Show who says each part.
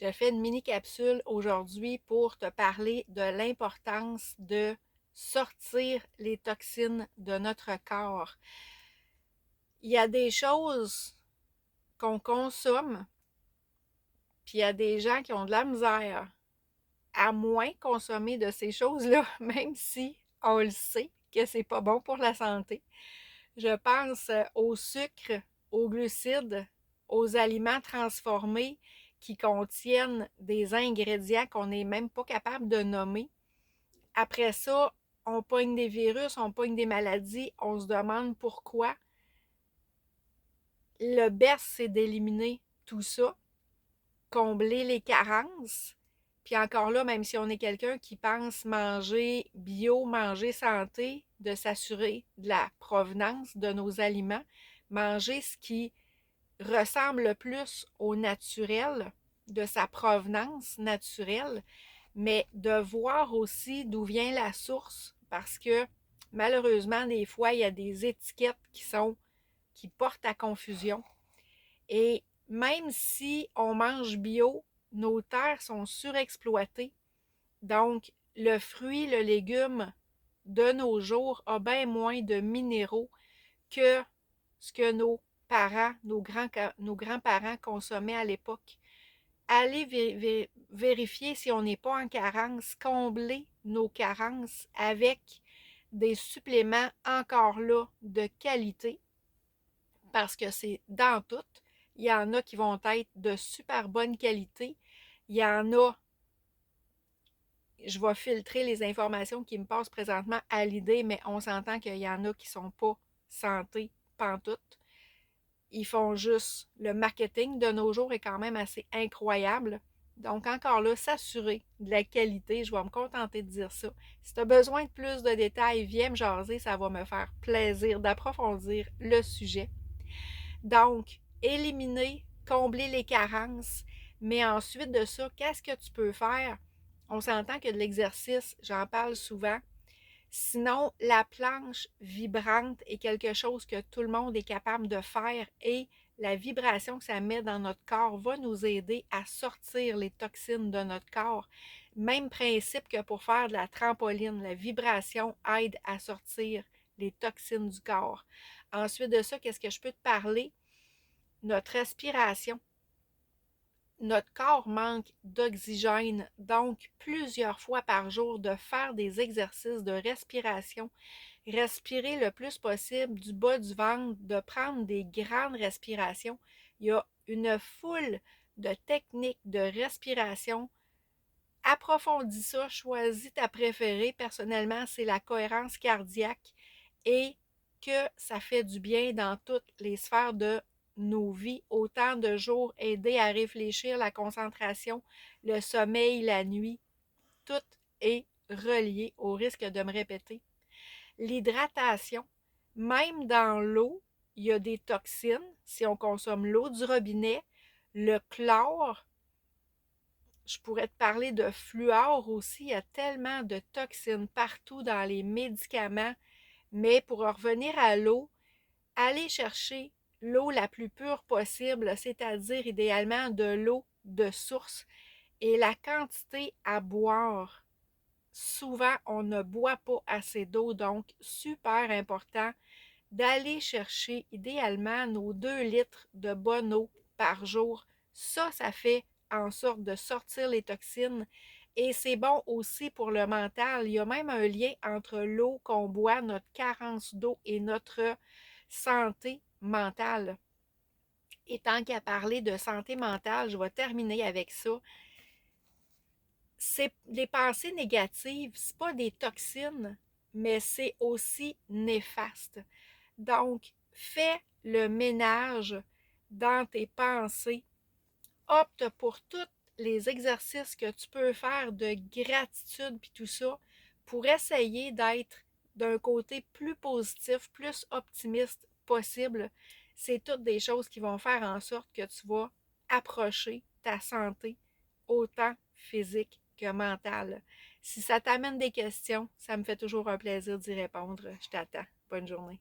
Speaker 1: Je fais une mini capsule aujourd'hui pour te parler de l'importance de sortir les toxines de notre corps. Il y a des choses qu'on consomme, puis il y a des gens qui ont de la misère à moins consommer de ces choses-là, même si on le sait que c'est pas bon pour la santé. Je pense au sucre, aux glucides, aux aliments transformés qui contiennent des ingrédients qu'on n'est même pas capable de nommer. Après ça, on pogne des virus, on pogne des maladies, on se demande pourquoi. Le best, c'est d'éliminer tout ça, combler les carences. Puis encore là, même si on est quelqu'un qui pense manger bio, manger santé, de s'assurer de la provenance de nos aliments, manger ce qui ressemble le plus au naturel, de sa provenance naturelle, mais de voir aussi d'où vient la source, parce que malheureusement, des fois, il y a des étiquettes qui portent à confusion. Et même si on mange bio, nos terres sont surexploitées. Donc, le fruit, le légume de nos jours a bien moins de minéraux que ce que nos parents, nos grands-parents consommaient à l'époque. Allez vérifier si on n'est pas en carence, combler nos carences avec des suppléments encore là de qualité, parce que c'est dans tout. Il y en a qui vont être de super bonne qualité. Il y en a, je vais filtrer les informations qui me passent présentement à l'idée, mais on s'entend qu'il y en a qui ne sont pas santé pantoute. Ils font juste le marketing de nos jours est quand même assez incroyable. Donc encore là, s'assurer de la qualité, je vais me contenter de dire ça. Si tu as besoin de plus de détails, viens me jaser, ça va me faire plaisir d'approfondir le sujet. Donc, éliminer, combler les carences, mais ensuite de ça, qu'est-ce que tu peux faire? On s'entend que de l'exercice, j'en parle souvent. Sinon, la planche vibrante est quelque chose que tout le monde est capable de faire et la vibration que ça met dans notre corps va nous aider à sortir les toxines de notre corps. Même principe que pour faire de la trampoline, la vibration aide à sortir les toxines du corps. Ensuite de ça, qu'est-ce que je peux te parler? Notre respiration. Notre corps manque d'oxygène, donc plusieurs fois par jour de faire des exercices de respiration, respirer le plus possible du bas du ventre, de prendre des grandes respirations. Il y a une foule de techniques de respiration. Approfondis ça, choisis ta préférée. Personnellement, c'est la cohérence cardiaque et que ça fait du bien dans toutes les sphères de nos vies, autant de jours aider à réfléchir, la concentration, le sommeil, la nuit, tout est relié au risque de me répéter. L'hydratation, même dans l'eau, il y a des toxines. Si on consomme l'eau du robinet, le chlore, je pourrais te parler de fluor aussi. Il y a tellement de toxines partout dans les médicaments. Mais pour revenir à l'eau, allez chercher l'eau la plus pure possible, c'est-à-dire idéalement de l'eau de source et la quantité à boire. Souvent, on ne boit pas assez d'eau, donc super important d'aller chercher idéalement nos 2 litres de bonne eau par jour. Ça fait en sorte de sortir les toxines et c'est bon aussi pour le mental. Il y a même un lien entre l'eau qu'on boit, notre carence d'eau et notre santé mentale. Et tant qu'à parler de santé mentale, je vais terminer avec ça. C'est les pensées négatives, c'est pas des toxines, mais c'est aussi néfaste. Donc, fais le ménage dans tes pensées. Opte pour tous les exercices que tu peux faire de gratitude puis tout ça pour essayer d'être d'un côté plus positif, plus optimiste possible. C'est toutes des choses qui vont faire en sorte que tu vas approcher ta santé autant physique que mentale. Si ça t'amène des questions, ça me fait toujours un plaisir d'y répondre. Je t'attends. Bonne journée.